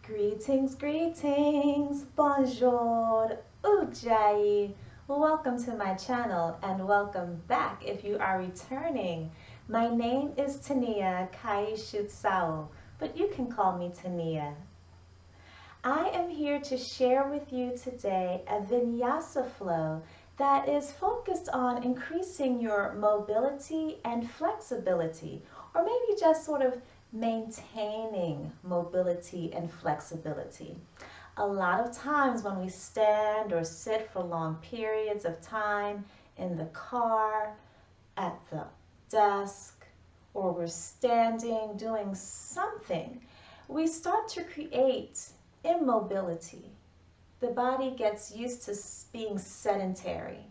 Greetings, greetings, bonjour, ujjayi. Welcome to my channel and welcome back if you are returning. My name is Tania Kaishutsao, but you can call me Tania. I am here to share with you today a Vinyasa flow that is focused on increasing your mobility and flexibility, or maybe just sort of maintaining mobility and flexibility. A lot of times when we stand or sit for long periods of time in the car, at the desk, or we're standing doing something, we start to create immobility. The body gets used to being sedentary.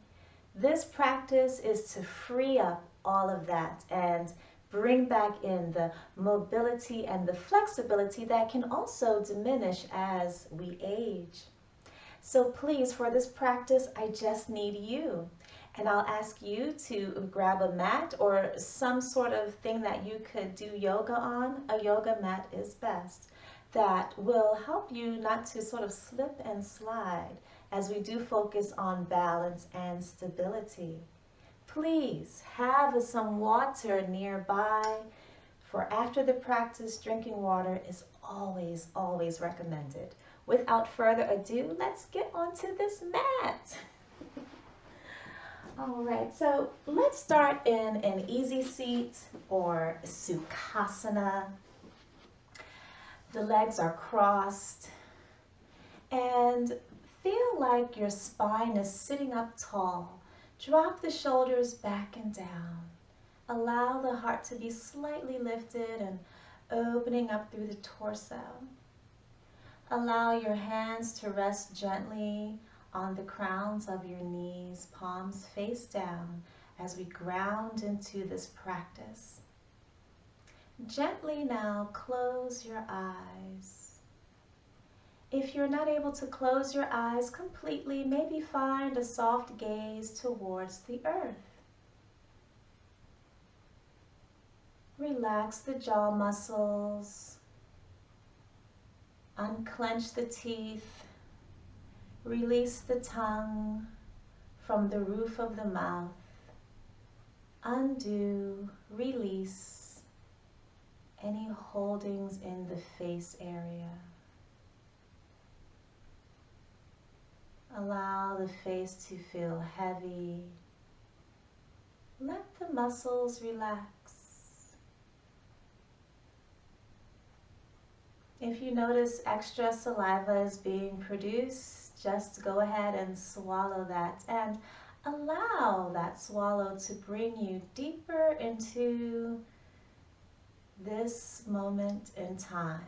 This practice is to free up all of that and bring back in the mobility and the flexibility that can also diminish as we age. So please, for this practice, I just need you. And I'll ask you to grab a mat or some sort of thing that you could do yoga on. A yoga mat is best. That will help you not to sort of slip and slide as we do focus on balance and stability. Please have some water nearby. For after the practice, drinking water is always, always recommended. Without further ado, let's get onto this mat. All right, so let's start in an easy seat or Sukhasana. The legs are crossed and feel like your spine is sitting up tall. Drop the shoulders back and down. Allow the heart to be slightly lifted and opening up through the torso. Allow your hands to rest gently on the crowns of your knees, palms face down as we ground into this practice. Gently now close your eyes. If you're not able to close your eyes completely, maybe find a soft gaze towards the earth. Relax the jaw muscles. Unclench the teeth. Release the tongue from the roof of the mouth. Undo, release any holdings in the face area. Allow the face to feel heavy. Let the muscles relax. If you notice extra saliva is being produced, just go ahead and swallow that and allow that swallow to bring you deeper into this moment in time.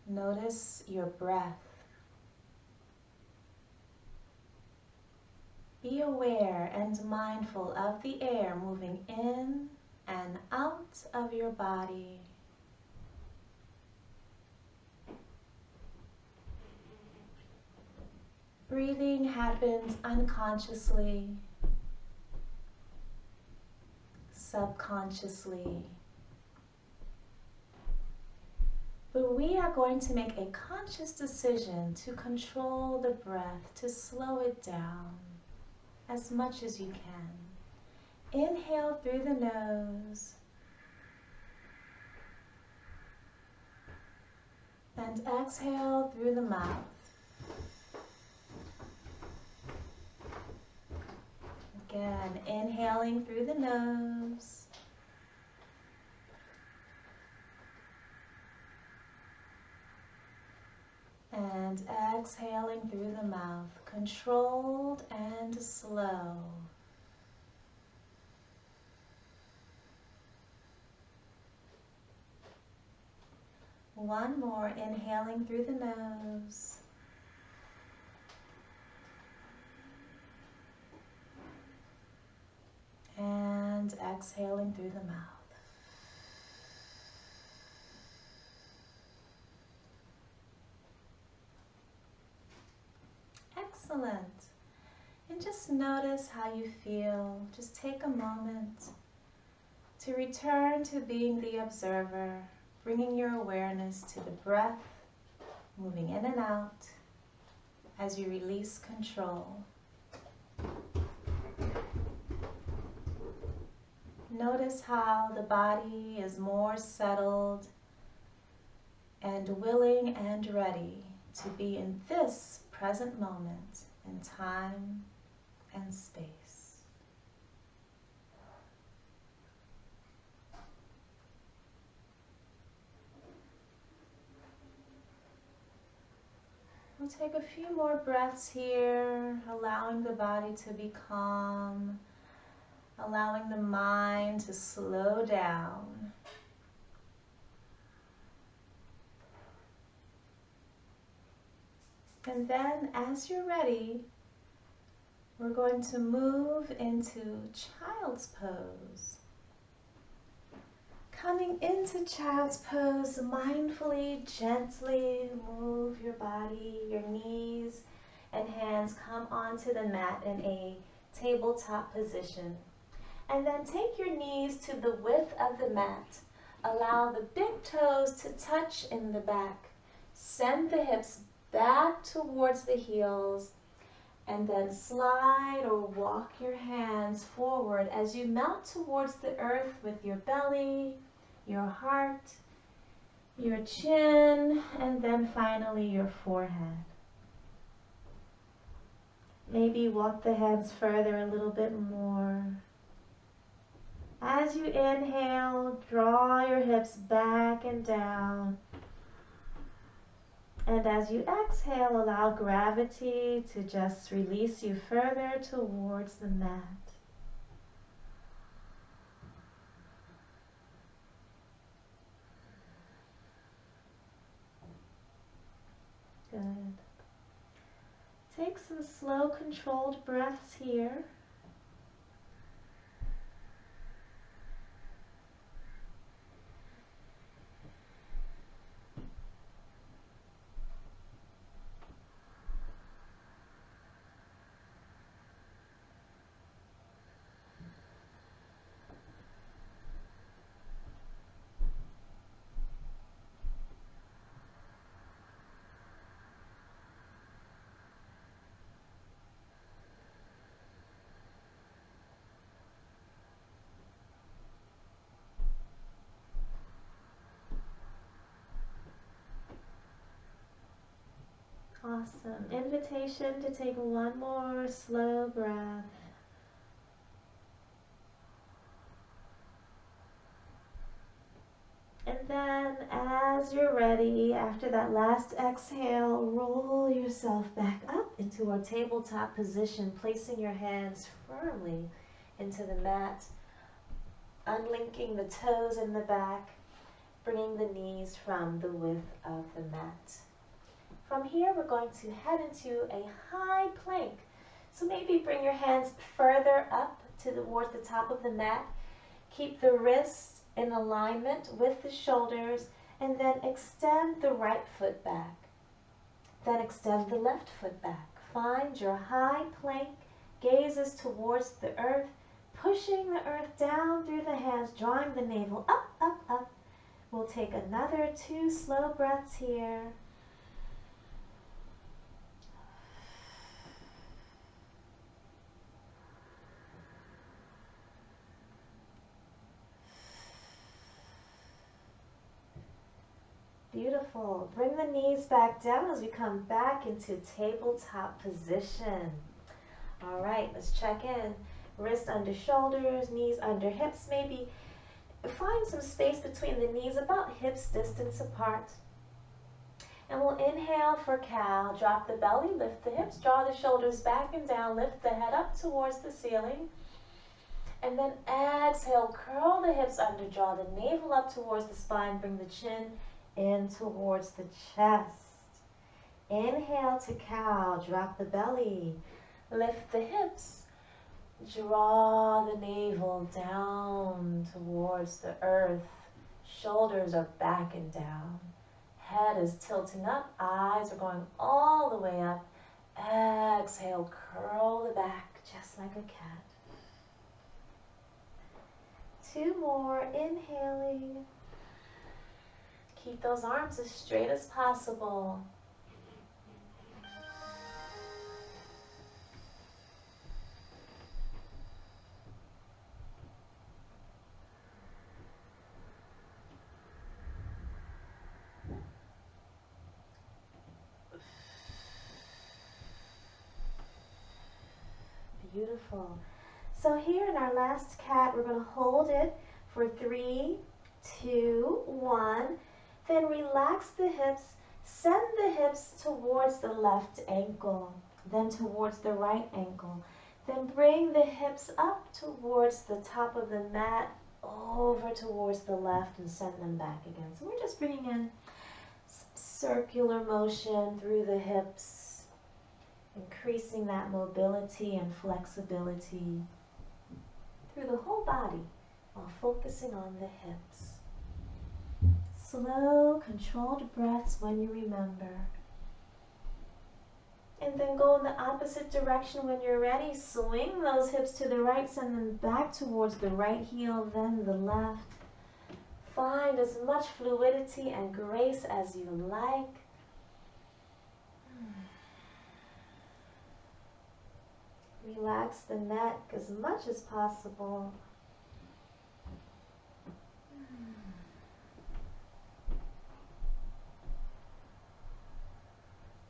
Notice your breath. Be aware and mindful of the air moving in and out of your body. Breathing happens unconsciously, subconsciously. But we are going to make a conscious decision to control the breath, to slow it down as much as you can. Inhale through the nose and exhale through the mouth. Again, inhaling through the nose and exhaling through the mouth, controlled and slow. One more, inhaling through the nose and exhaling through the mouth. Excellent. And just notice how you feel. Just take a moment to return to being the observer, bringing your awareness to the breath, moving in and out as you release control. Notice how the body is more settled and willing and ready to be in this present moment in time and space. We'll take a few more breaths here, allowing the body to be calm, allowing the mind to slow down. And then, as you're ready, we're going to move into child's pose. Coming into child's pose, mindfully, gently move your body, your knees and hands come onto the mat in a tabletop position. And then take your knees to the width of the mat. Allow the big toes to touch in the back. Send the hips back towards the heels, and then slide or walk your hands forward as you melt towards the earth with your belly, your heart, your chin, and then finally your forehead. Maybe walk the hands further a little bit more. As you inhale, draw your hips back and down. And as you exhale, allow gravity to just release you further towards the mat. Good. Take some slow, controlled breaths here. Awesome. Invitation to take one more slow breath. And then as you're ready, after that last exhale, roll yourself back up into our tabletop position, placing your hands firmly into the mat, unlinking the toes in the back, bringing the knees from the width of the mat. From here, we're going to head into a high plank. So maybe bring your hands further up towards the top of the mat. Keep the wrists in alignment with the shoulders, and then extend the right foot back. Then extend the left foot back. Find your high plank, gazes towards the earth, pushing the earth down through the hands, drawing the navel up, up, up. We'll take another 2 slow breaths here. Beautiful. Bring the knees back down as we come back into tabletop position. All right, let's check in. Wrists under shoulders, knees under hips. Maybe find some space between the knees, about hips distance apart. And we'll inhale for cow. Drop the belly, lift the hips, draw the shoulders back and down, lift the head up towards the ceiling. And then exhale, curl the hips under, draw the navel up towards the spine, bring the chin in towards the chest. Inhale to cow, drop the belly, lift the hips, draw the navel down towards the earth. Shoulders are back and down. Head is tilting up, eyes are going all the way up. Exhale, curl the back just like a cat. 2 more. Inhaling. Keep those arms as straight as possible. Beautiful. So here in our last cat, we're going to hold it for 3, 2, 1. Then relax the hips. Send the hips towards the left ankle, then towards the right ankle. Then bring the hips up towards the top of the mat, over towards the left, and send them back again. So we're just bringing in circular motion through the hips, increasing that mobility and flexibility through the whole body while focusing on the hips. Slow, controlled breaths when you remember. And then go in the opposite direction when you're ready. Swing those hips to the right, send them back towards the right heel, then the left. Find as much fluidity and grace as you like. Relax the neck as much as possible.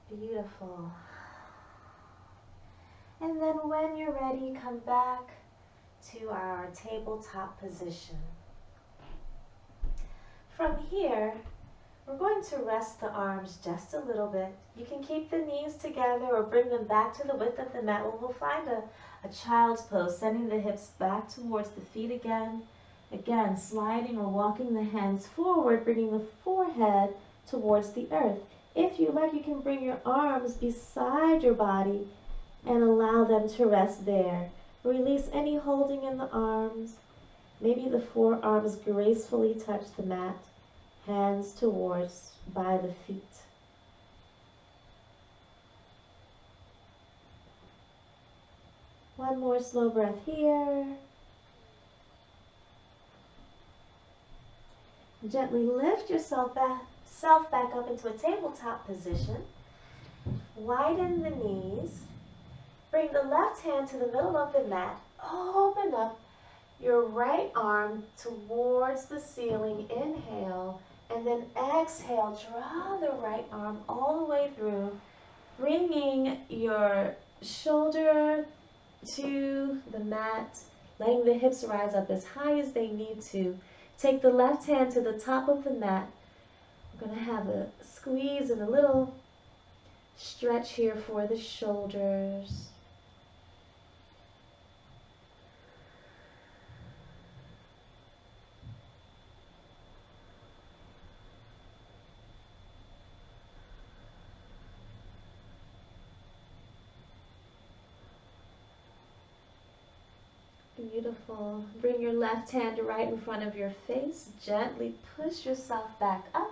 Beautiful. And then when you're ready, come back to our tabletop position. From here, we're going to rest the arms just a little bit. You can keep the knees together or bring them back to the width of the mat. We'll find a child's pose, sending the hips back towards the feet again. Again, sliding or walking the hands forward, bringing the forehead towards the earth. If you like, you can bring your arms beside your body and allow them to rest there. Release any holding in the arms. Maybe the forearms gracefully touch the mat, hands towards by the feet. One more slow breath here. Gently lift yourself back up into a tabletop position. Widen the knees. Bring the left hand to the middle of the mat. Open up your right arm towards the ceiling. Inhale. And then exhale. Draw the right arm all the way through. Bringing your shoulder to the mat. Letting the hips rise up as high as they need to. Take the left hand to the top of the mat. We're going to have a squeeze and a little stretch here for the shoulders. Beautiful. Bring your left hand right in front of your face. Gently push yourself back up.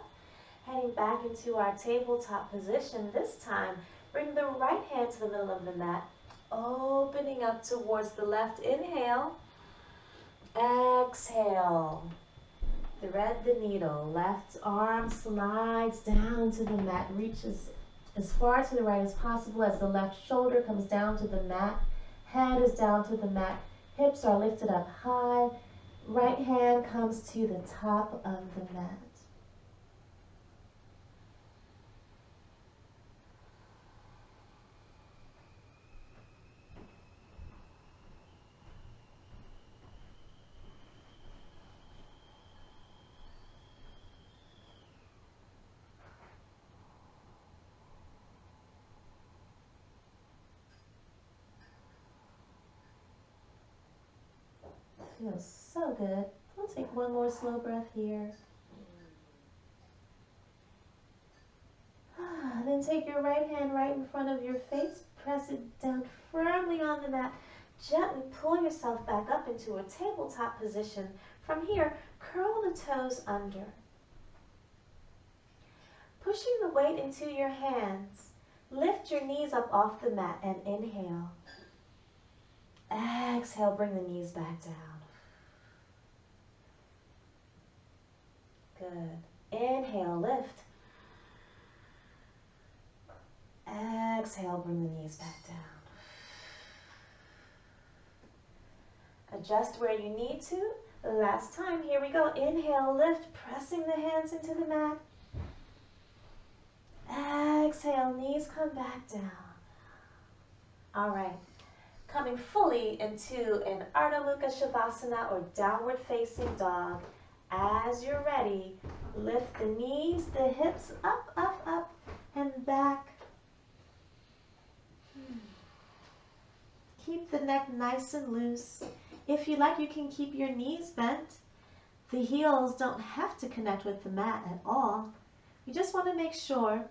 Heading back into our tabletop position. This time, bring the right hand to the middle of the mat. Opening up towards the left. Inhale. Exhale. Thread the needle. Left arm slides down to the mat. Reaches as far to the right as possible as the left shoulder comes down to the mat. Head is down to the mat. Hips are lifted up high. Right hand comes to the top of the mat. Feels so good. We'll take one more slow breath here. Then take your right hand right in front of your face. Press it down firmly on the mat. Gently pull yourself back up into a tabletop position. From here, curl the toes under. Pushing the weight into your hands, lift your knees up off the mat and inhale. Exhale, bring the knees back down. Inhale, lift. Exhale, bring the knees back down. Adjust where you need to. Last time, here we go. Inhale, lift, pressing the hands into the mat. Exhale, knees come back down. All right, coming fully into an Ardha Mukha Shavasana or downward facing dog. As you're ready, lift the knees, the hips up, up, up, and back. Keep the neck nice and loose. If you like, you can keep your knees bent. The heels don't have to connect with the mat at all. You just want to make sure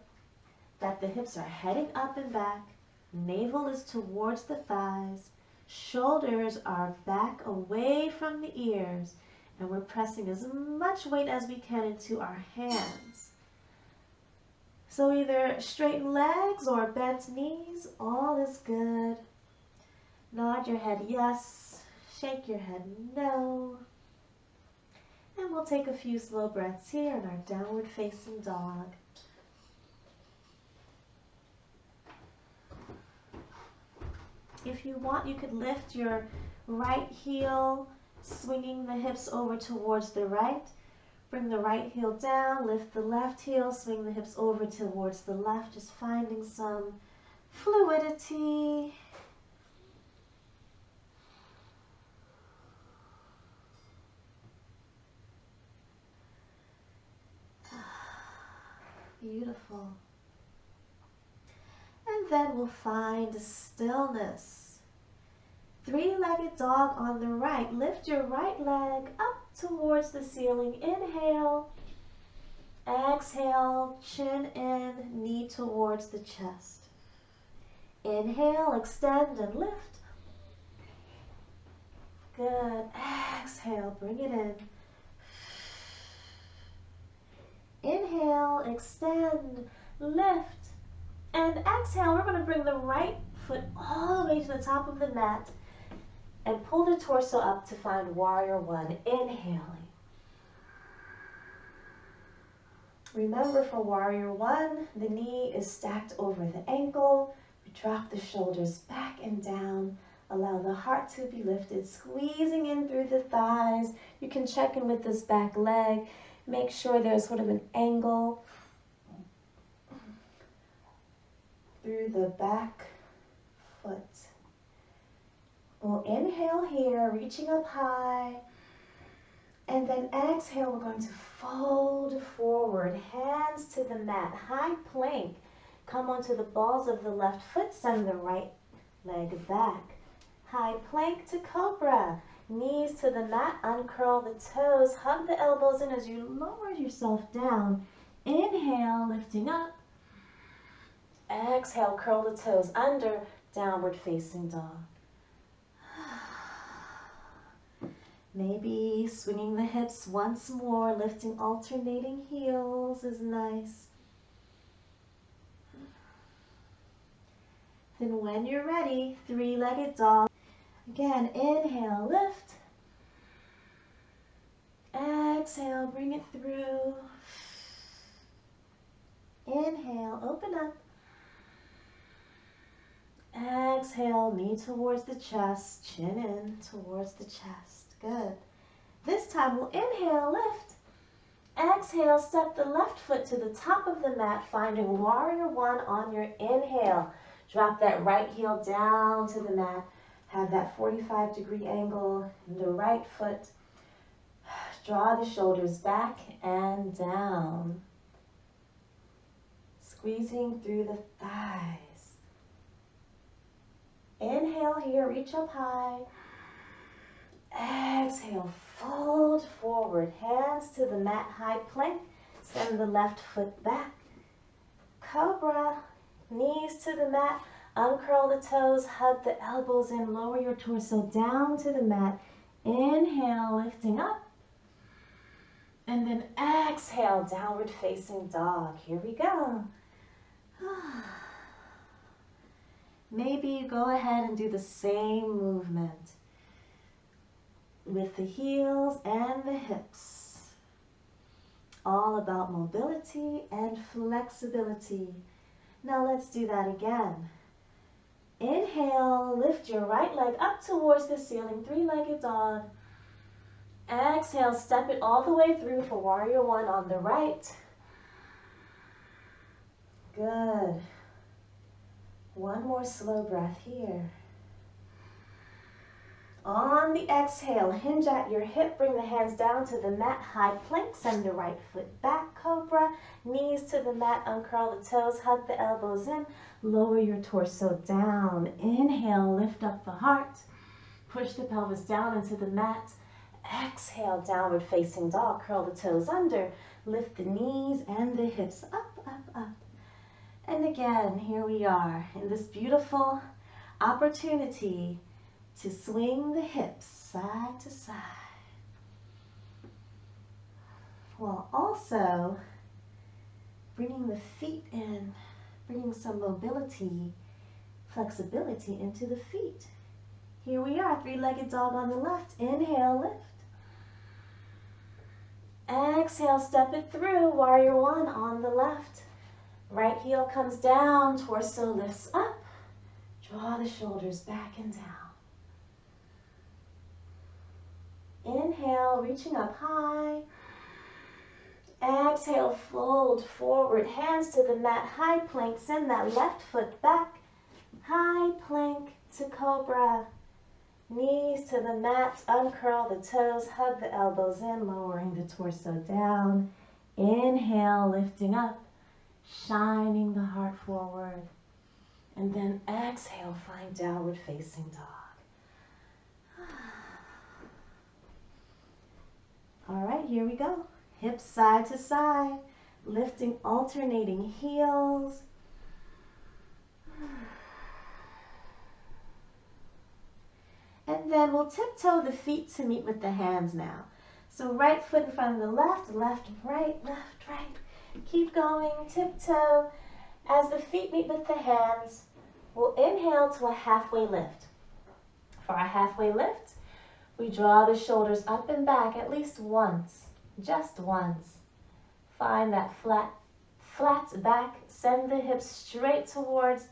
that the hips are heading up and back. Navel is towards the thighs. Shoulders are back away from the ears. And we're pressing as much weight as we can into our hands. So either straighten legs or bent knees, all is good. Nod your head yes, shake your head no. And we'll take a few slow breaths here in our downward facing dog. If you want, you could lift your right heel, swinging the hips over towards the right. Bring the right heel down, lift the left heel, swing the hips over towards the left, just finding some fluidity. Beautiful. And then we'll find stillness. Three-legged dog on the right. Lift your right leg up towards the ceiling. Inhale. Exhale, chin in, knee towards the chest. Inhale, extend and lift. Good. Exhale, bring it in. Inhale, extend, lift, and exhale. We're going to bring the right foot all the way to the top of the mat and pull the torso up to find warrior one. Inhaling. Remember, for warrior one, the knee is stacked over the ankle. We drop the shoulders back and down. Allow the heart to be lifted, squeezing in through the thighs. You can check in with this back leg. Make sure there's sort of an angle through the back foot. We'll inhale here, reaching up high. And then exhale, we're going to fold forward, hands to the mat, high plank. Come onto the balls of the left foot, send the right leg back. High plank to cobra. Knees to the mat, uncurl the toes, hug the elbows in as you lower yourself down. Inhale, lifting up. Exhale, curl the toes under, downward facing dog. Maybe swinging the hips once more, lifting alternating heels is nice. Then when you're ready, three-legged dog. Again, inhale, lift. Exhale, bring it through. Inhale, open up. Exhale, knee towards the chest, chin in towards the chest. Good. This time we'll inhale, lift. Exhale, step the left foot to the top of the mat, finding warrior one on your inhale. Drop that right heel down to the mat. Have that 45-degree angle in the right foot. Draw the shoulders back and down. Squeezing through the thighs. Inhale here, reach up high. Exhale, fold forward. Hands to the mat, high plank. Send the left foot back. Cobra, knees to the mat. Uncurl the toes, hug the elbows in, lower your torso down to the mat. Inhale, lifting up. And then exhale, downward facing dog. Here we go. Maybe you go ahead and do the same movement with the heels and the hips. all about mobility and flexibility. Now let's do that again. Inhale, lift your right leg up towards the ceiling, three-legged dog. Exhale, step it all the way through for warrior one on the right. Good. One more slow breath here. On the exhale, hinge at your hip, bring the hands down to the mat, high plank, send the right foot back, cobra, knees to the mat, uncurl the toes, hug the elbows in, lower your torso down. Inhale, lift up the heart, push the pelvis down into the mat. Exhale, downward facing dog, curl the toes under, lift the knees and the hips up, up, up. And again, here we are in this beautiful opportunity to swing the hips side to side, while also bringing the feet in, bringing some mobility, flexibility into the feet. Here we are, three-legged dog on the left. Inhale, lift. Exhale, step it through, warrior one on the left. Right heel comes down, torso lifts up. Draw the shoulders back and down. Inhale, reaching up high. Exhale, fold forward, hands to the mat, high plank, send that left foot back. High plank to cobra. Knees to the mat, uncurl the toes, hug the elbows in, lowering the torso down. Inhale, lifting up, shining the heart forward. And then exhale, find downward facing dog. All right, here we go. Hips side to side, lifting alternating heels. And then we'll tiptoe the feet to meet with the hands now. So right foot in front of the left, left, right, left, right. Keep going, tiptoe. As the feet meet with the hands, we'll inhale to a halfway lift. For our halfway lift, we draw the shoulders up and back at least once, just once. Find that flat back, send the hips straight towards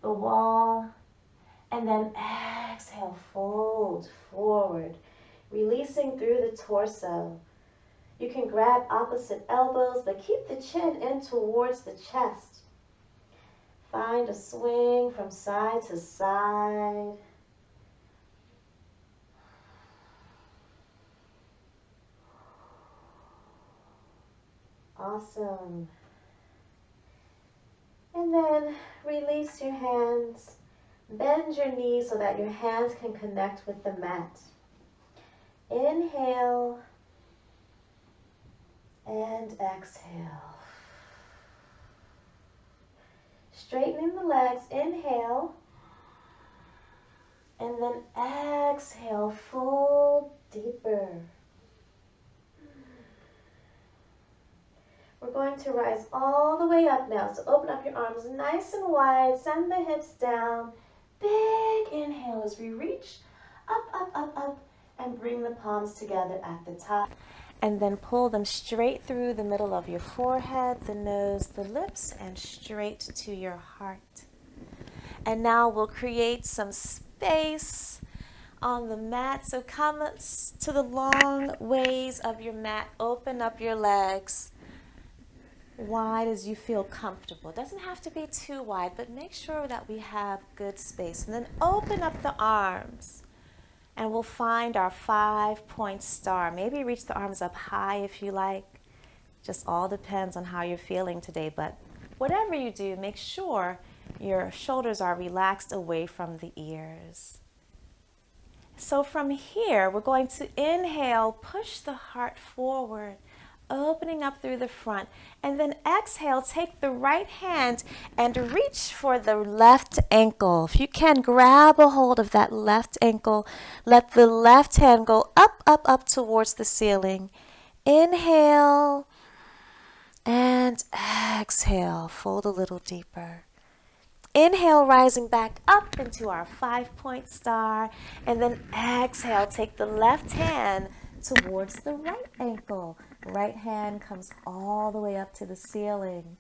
the wall, and then exhale, fold forward, releasing through the torso. You can grab opposite elbows, but keep the chin in towards the chest. Find a swing from side to side. Awesome. And then release your hands. Bend your knees so that your hands can connect with the mat. Inhale and exhale. Straightening the legs, inhale. And then exhale, fold deeper. We're going to rise all the way up now. So open up your arms nice and wide. Send the hips down. Big inhale as we reach up, up, up, up. And bring the palms together at the top. And then pull them straight through the middle of your forehead, the nose, the lips, and straight to your heart. And now we'll create some space on the mat. So come to the long ways of your mat. Open up your legs wide as you feel comfortable. It doesn't have to be too wide, but make sure that we have good space. And then open up the arms. And we'll find our 5-point star. Maybe reach the arms up high if you like. Just all depends on how you're feeling today. But whatever you do, make sure your shoulders are relaxed away from the ears. So from here, we're going to inhale, push the heart forward, opening up through the front. And then exhale, take the right hand and reach for the left ankle. If you can, grab a hold of that left ankle. Let the left hand go up, up, up towards the ceiling. Inhale and exhale. Fold a little deeper. Inhale, rising back up into our 5-point star. And then exhale, take the left hand, towards the right ankle. Right hand comes all the way up to the ceiling.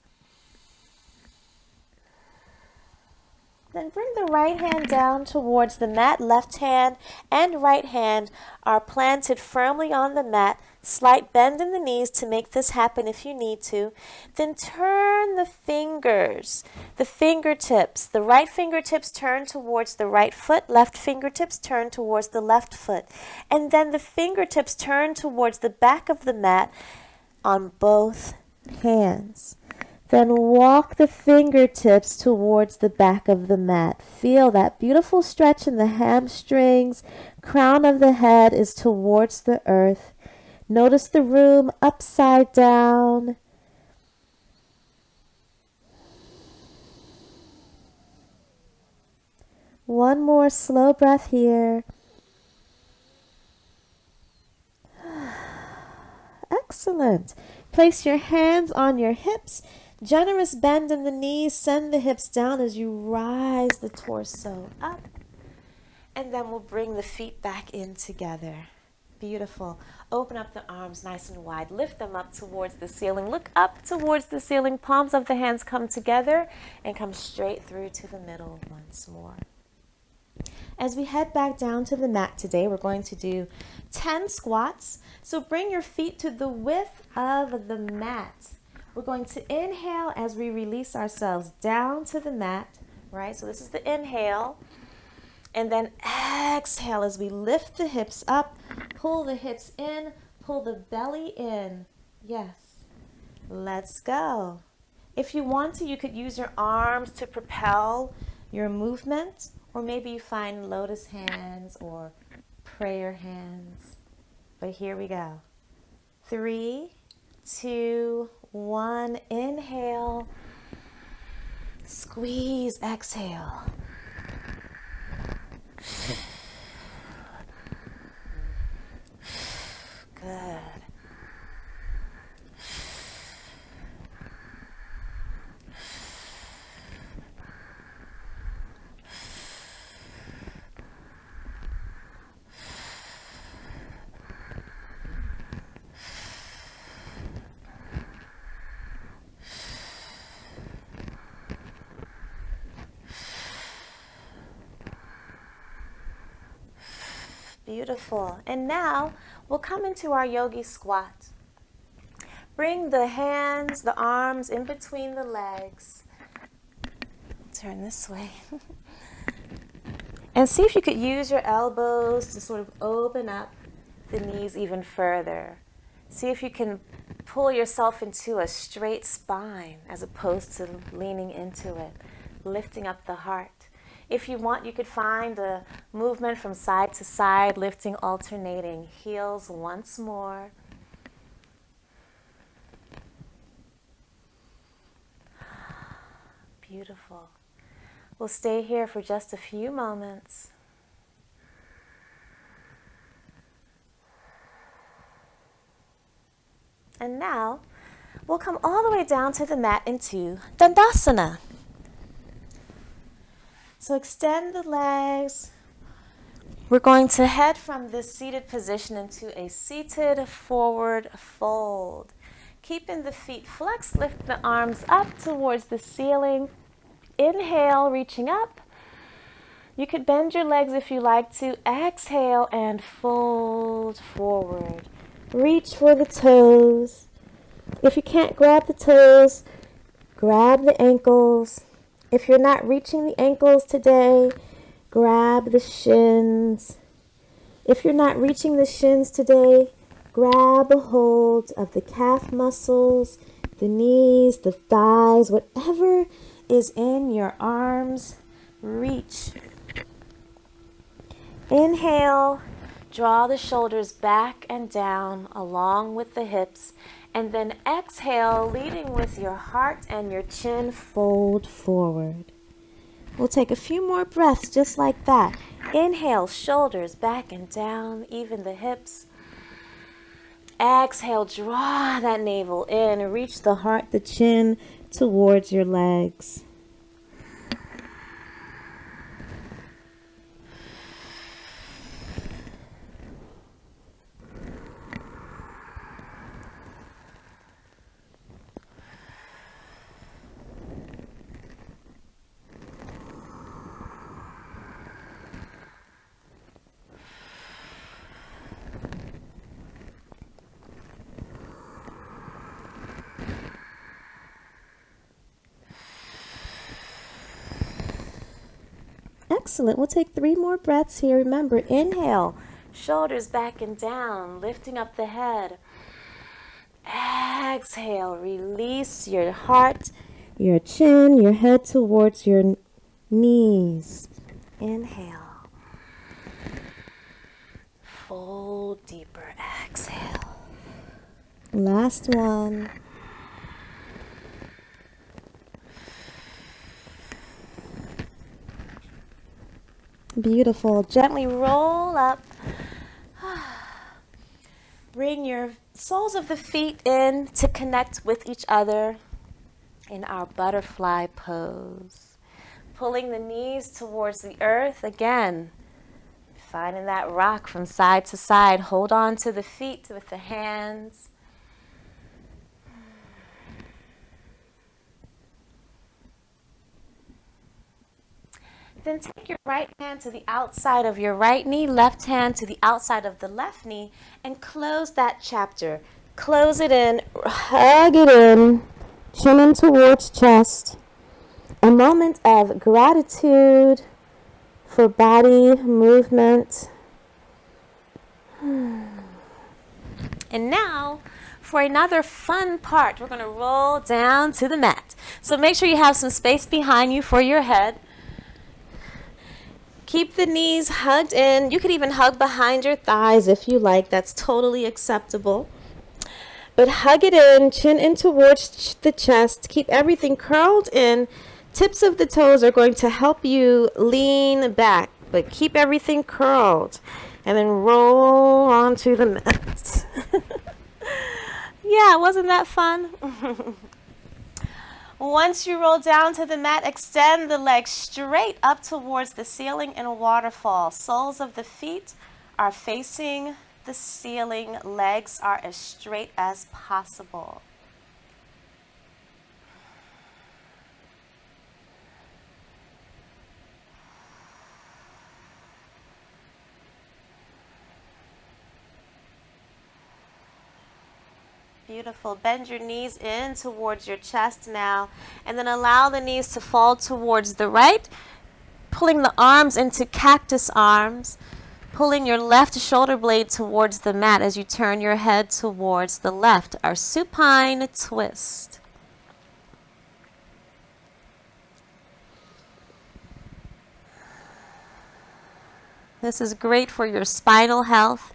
Then bring the right hand down towards the mat. Left hand and right hand are planted firmly on the mat. Slight bend in the knees to make this happen if you need to. Then turn the fingers, the fingertips. The right fingertips turn towards the right foot. Left fingertips turn towards the left foot. And then the fingertips turn towards the back of the mat on both hands. Then walk the fingertips towards the back of the mat. Feel that beautiful stretch in the hamstrings. Crown of the head is towards the earth. Notice the room upside down. One more slow breath here. Excellent. Place your hands on your hips. Generous bend in the knees. Send the hips down as you rise the torso up. And then we'll bring the feet back in together. Beautiful. Open up the arms nice and wide. Lift them up towards the ceiling. Look up towards the ceiling. Palms of the hands come together and come straight through to the middle once more. As we head back down to the mat today, we're going to do 10 squats. So bring your feet to the width of the mat. We're going to inhale as we release ourselves down to the mat, right? So this is the inhale. And then exhale as we lift the hips up, pull the hips in, pull the belly in. Yes. Let's go. If you want to, you could use your arms to propel your movement, or maybe you find lotus hands or prayer hands. But here we go. 3, 2, 1. Inhale. Squeeze. Exhale. Good. Beautiful. And now we'll come into our yogi squat. Bring the hands, the arms in between the legs. Turn this way. And see if you could use your elbows to sort of open up the knees even further. See if you can pull yourself into a straight spine as opposed to leaning into it, lifting up the heart. If you want, you could find a movement from side to side, lifting, alternating. Heels once more. Beautiful. We'll stay here for just a few moments. And now, we'll come all the way down to the mat into Dandasana. So extend the legs. We're going to head from this seated position into a seated forward fold. Keeping the feet flexed, lift the arms up towards the ceiling. Inhale, reaching up. You could bend your legs if you like to. Exhale and fold forward. Reach for the toes. If you can't grab the toes, grab the ankles. If you're not reaching the ankles today, grab the shins. If you're not reaching the shins today, grab a hold of the calf muscles, the knees, the thighs, whatever is in your arms, reach. Inhale, draw the shoulders back and down along with the hips. And then exhale, leading with your heart and your chin, fold forward. We'll take a few more breaths just like that. Inhale, shoulders back and down, even the hips. Exhale, draw that navel in. Reach the heart, the chin towards your legs. Excellent. We'll take 3 more breaths here. Remember, inhale, shoulders back and down, lifting up the head. Exhale, release your heart, your chin, your head towards your knees. Inhale. Fold deeper. Exhale. Last one. Beautiful. Gently roll up. Bring your soles of the feet in to connect with each other in our butterfly pose. Pulling the knees towards the earth again. Finding that rock from side to side. Hold on to the feet with the hands. Then take your right hand to the outside of your right knee, left hand to the outside of the left knee, and close that chapter. Close it in, hug it in, chin in towards chest. A moment of gratitude for body movement. And now, for another fun part, we're going to roll down to the mat. So make sure you have some space behind you for your head. Keep the knees hugged in. You could even hug behind your thighs if you like. That's totally acceptable. But hug it in, chin in towards the chest. Keep everything curled in. Tips of the toes are going to help you lean back, but keep everything curled. And then roll onto the mat. Yeah, wasn't that fun? Once you roll down to the mat, extend the legs straight up towards the ceiling in a waterfall. Soles of the feet are facing the ceiling. Legs are as straight as possible. Beautiful. Bend your knees in towards your chest now, and then allow the knees to fall towards the right, pulling the arms into cactus arms, pulling your left shoulder blade towards the mat as you turn your head towards the left, our supine twist. This is great for your spinal health,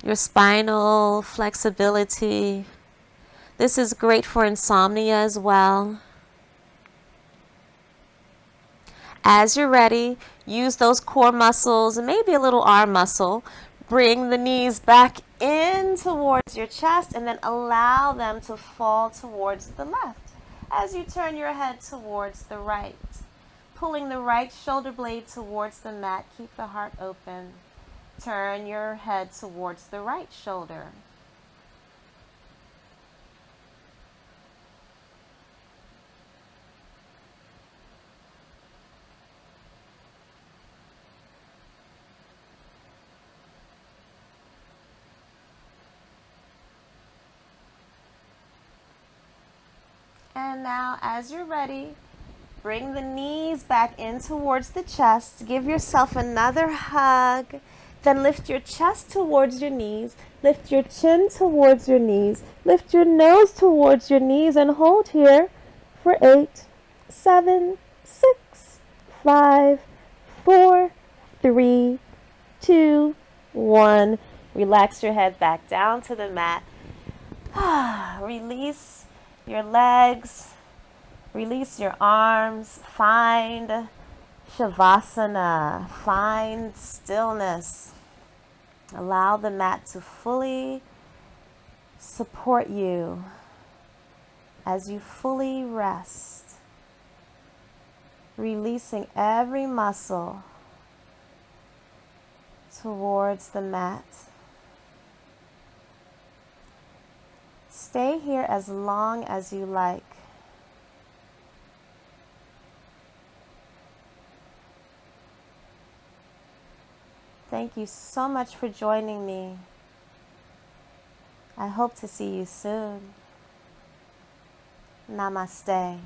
your spinal flexibility. This is great for insomnia as well. As you're ready, use those core muscles and maybe a little arm muscle. Bring the knees back in towards your chest and then allow them to fall towards the left as you turn your head towards the right. Pulling the right shoulder blade towards the mat. Keep the heart open. Turn your head towards the right shoulder. And now, as you're ready, bring the knees back in towards the chest. Give yourself another hug. Then lift your chest towards your knees. Lift your chin towards your knees. Lift your nose towards your knees and hold here for 8, 7, 6, 5, 4, 3, 2, 1. Relax your head back down to the mat. Release your legs. Release your arms. Find Shavasana. Find stillness. Allow the mat to fully support you as you fully rest. Releasing every muscle towards the mat. Stay here as long as you like. Thank you so much for joining me. I hope to see you soon. Namaste.